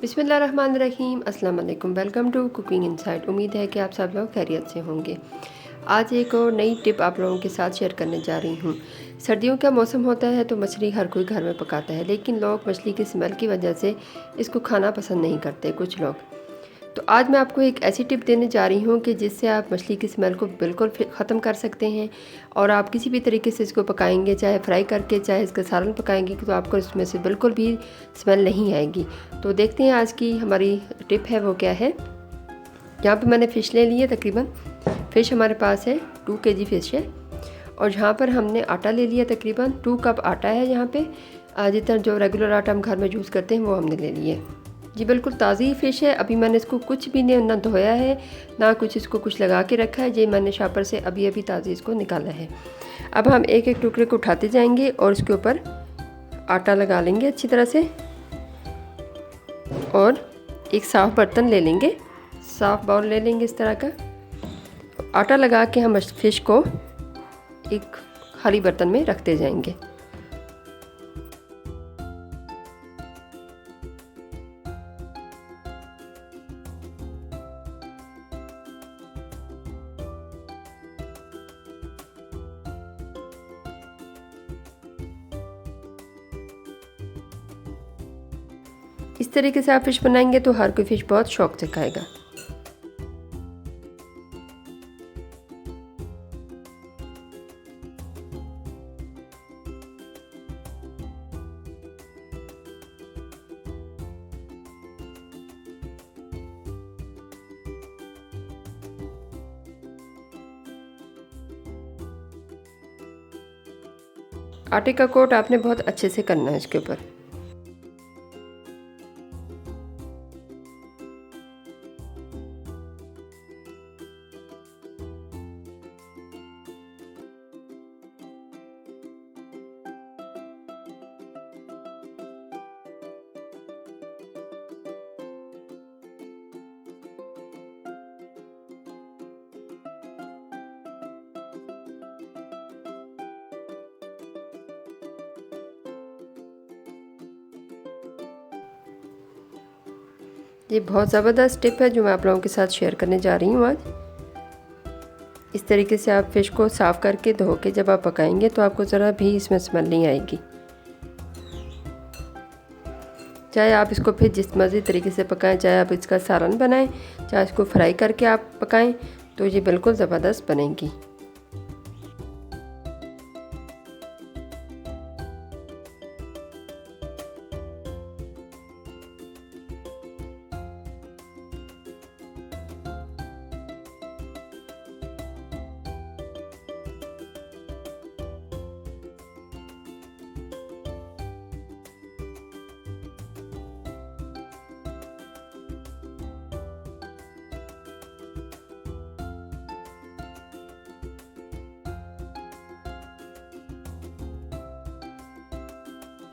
बिस्मिल्लाहिर्रहमानिर्रहीम। अस्सलाम वालेकुम। Welcome to cooking insight. उम्मीद है कि आप सब लोग खैरियत से होंगे। आज एक और नई टिप आप लोगों के साथ शेयर करने जा रही हूँ। सर्दियों का मौसम होता है तो मछली हर कोई घर में पकाता है, लेकिन लोग मछली की स्मेल की वजह से इसको खाना पसंद नहीं करते कुछ लोग। तो आज मैं आपको एक ऐसी टिप देने जा रही हूँ कि जिससे आप मछली की स्मेल को बिल्कुल ख़त्म कर सकते हैं। और आप किसी भी तरीके से इसको पकाएंगे, चाहे फ्राई करके चाहे इसका सालन पकाएंगे, तो आपको इसमें से बिल्कुल भी स्मेल नहीं आएगी। तो देखते हैं आज की हमारी टिप है वो क्या है। यहाँ पे मैंने फ़िश ले ली है। तकरीबन फ़िश हमारे पास है 2 kg फ़िश है। और यहाँ पर हमने आटा ले लिया, तकरीबन 2 कप आटा है। यहाँ पे जितना जो रेगुलर आटा हम घर में यूज़ करते हैं वो हमने ले लिए। जी बिल्कुल ताज़ी फ़िश है। अभी मैंने इसको कुछ भी नहीं ना धोया है, ना कुछ इसको कुछ लगा के रखा है। ये मैंने शॉपर से अभी अभी ताज़ी इसको निकाला है। अब हम एक एक टुकड़े को उठाते जाएंगे और इसके ऊपर आटा लगा लेंगे अच्छी तरह से। और एक साफ़ बर्तन ले लेंगे, साफ़ बाउल ले लेंगे इस तरह का। आटा लगा के हम फ़िश को एक खाली बर्तन में रखते जाएंगे। इस तरीके से आप फ़िश बनाएंगे तो हर कोई फ़िश बहुत शौक से खाएगा। आटे का कोट आपने बहुत अच्छे से करना है इसके ऊपर। ये बहुत ज़बरदस्त टिप है जो मैं आप लोगों के साथ शेयर करने जा रही हूँ आज। इस तरीके से आप फ़िश को साफ़ करके धो के जब आप पकाएंगे तो आपको ज़रा भी इसमें स्मेल नहीं आएगी। चाहे आप इसको फिर जिस मर्ज़ी तरीके से पकाएं, चाहे आप इसका सालन बनाएं, चाहे इसको फ्राई करके आप पकाएं, तो ये बिल्कुल ज़बरदस्त बनेगी।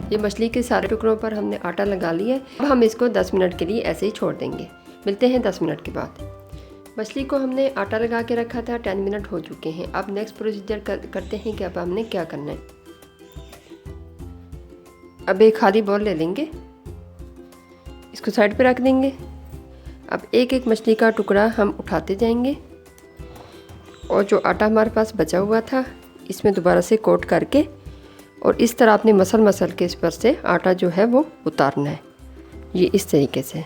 ये मछली के सारे टुकड़ों पर हमने आटा लगा लिया है। अब हम इसको 10 मिनट के लिए ऐसे ही छोड़ देंगे। मिलते हैं 10 मिनट के बाद। मछली को हमने आटा लगा के रखा था, 10 मिनट हो चुके हैं। अब नेक्स्ट प्रोसीजर करते हैं कि अब हमने क्या करना है। अब एक खाली बाउल ले लेंगे, इसको साइड पे रख देंगे। अब एक एक मछली का टुकड़ा हम उठाते जाएंगे और जो आटा हमारे पास बचा हुआ था इसमें दोबारा से कोट करके और इस तरह अपने मसल के इस पर से आटा जो है वो उतारना है। ये इस तरीके से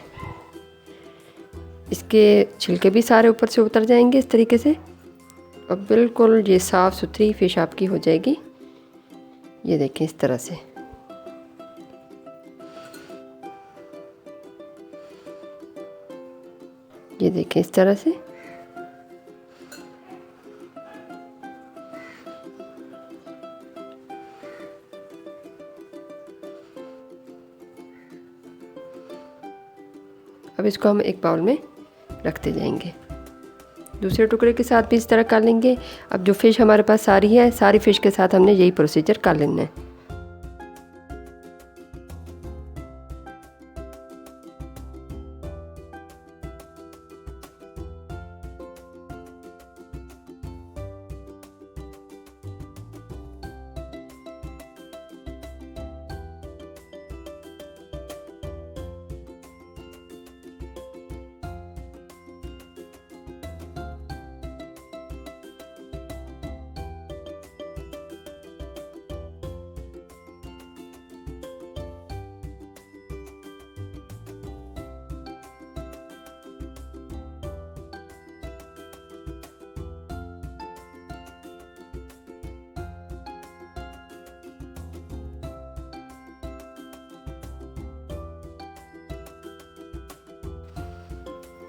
इसके छिलके भी सारे ऊपर से उतर जाएंगे इस तरीके से। और बिल्कुल ये साफ़ सुथरी फ़िश आपकी हो जाएगी। ये देखें इस तरह से। ये देखें इस तरह से। अब इसको हम एक बाउल में रखते जाएंगे। दूसरे टुकड़े के साथ भी इस तरह कर लेंगे। अब जो फ़िश हमारे पास सारी है, सारी फ़िश के साथ हमने यही प्रोसीजर कर लेना है।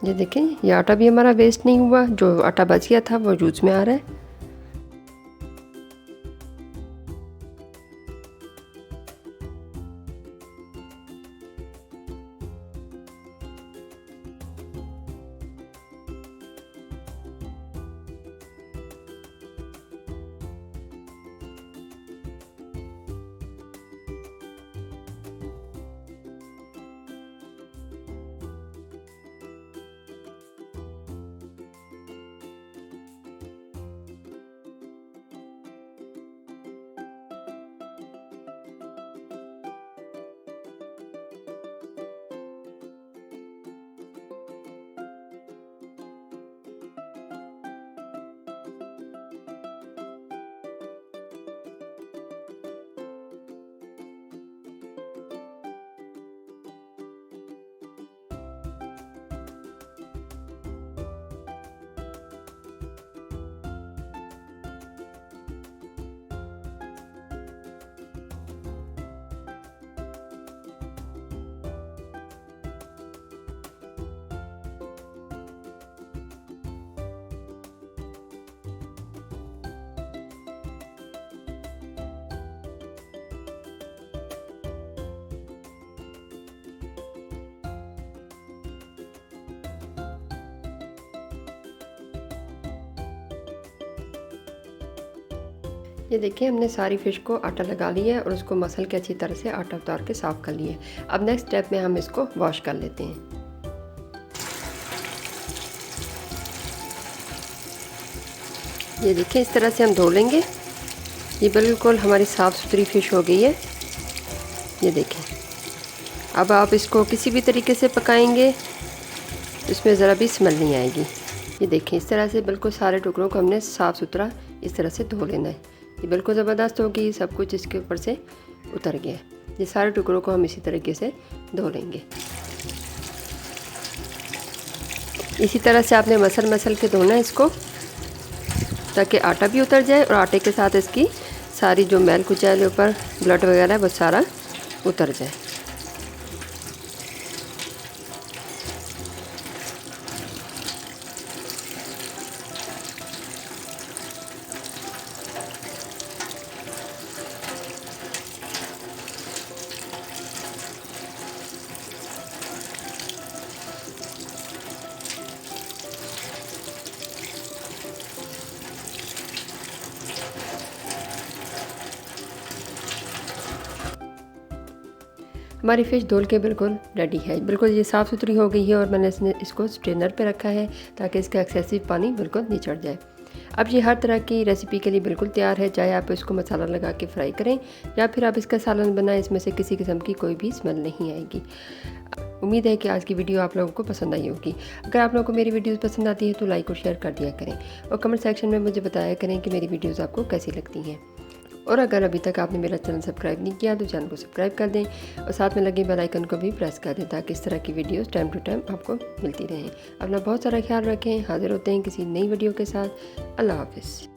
ये देखें, ये आटा भी हमारा वेस्ट नहीं हुआ, जो आटा बच गया था वो यूज़ में आ रहा है। ये देखिए, हमने सारी फ़िश को आटा लगा लिया है और उसको मसल के अच्छी तरह से आटा उतार के साफ़ कर लिए। अब नेक्स्ट स्टेप में हम इसको वॉश कर लेते हैं। ये देखिए, इस तरह से हम धो लेंगे। ये बिल्कुल हमारी साफ़ सुथरी फ़िश हो गई है। ये देखें, अब आप इसको किसी भी तरीके से पकाएंगे इसमें ज़रा भी स्मेल नहीं आएगी। ये देखें, इस तरह से बिल्कुल सारे टुकड़ों को हमने साफ़ सुथरा इस तरह से धो लेना है। ये बिल्कुल ज़बरदस्त होगी, सब कुछ इसके ऊपर से उतर गया है। ये सारे टुकड़ों को हम इसी तरीके से धो लेंगे। इसी तरह से आपने मसल के धोना है इसको, ताकि आटा भी उतर जाए और आटे के साथ इसकी सारी जो मैल कुचैल ऊपर ब्लड वगैरह है वो सारा उतर जाए। हमारी फ़िश धुल के बिल्कुल रेडी है, बिल्कुल ये साफ़ सुथरी हो गई है और मैंने इसको स्ट्रेनर पे रखा है ताकि इसका एक्सेसिव पानी बिल्कुल निचड़ जाए। अब ये हर तरह की रेसिपी के लिए बिल्कुल तैयार है, चाहे आप इसको मसाला लगा के फ्राई करें या फिर आप इसका सालन बनाएं, इसमें से किसी किस्म की कोई भी स्मेल नहीं आएगी। उम्मीद है कि आज की वीडियो आप लोगों को पसंद आई होगी। अगर आप लोगों को मेरी वीडियोस पसंद आती है तो लाइक और शेयर कर दिया करें और कमेंट सेक्शन में मुझे बताया करें कि मेरी वीडियोज़ आपको कैसी लगती हैं। और अगर अभी तक आपने मेरा चैनल सब्सक्राइब नहीं किया तो चैनल को सब्सक्राइब कर दें और साथ में लगे बेल आइकन को भी प्रेस कर दें ताकि इस तरह की वीडियोस टाइम टू टाइम आपको मिलती रहें। अपना बहुत सारा ख्याल रखें। हाजिर होते हैं किसी नई वीडियो के साथ। अल्लाह हाफ़िज़।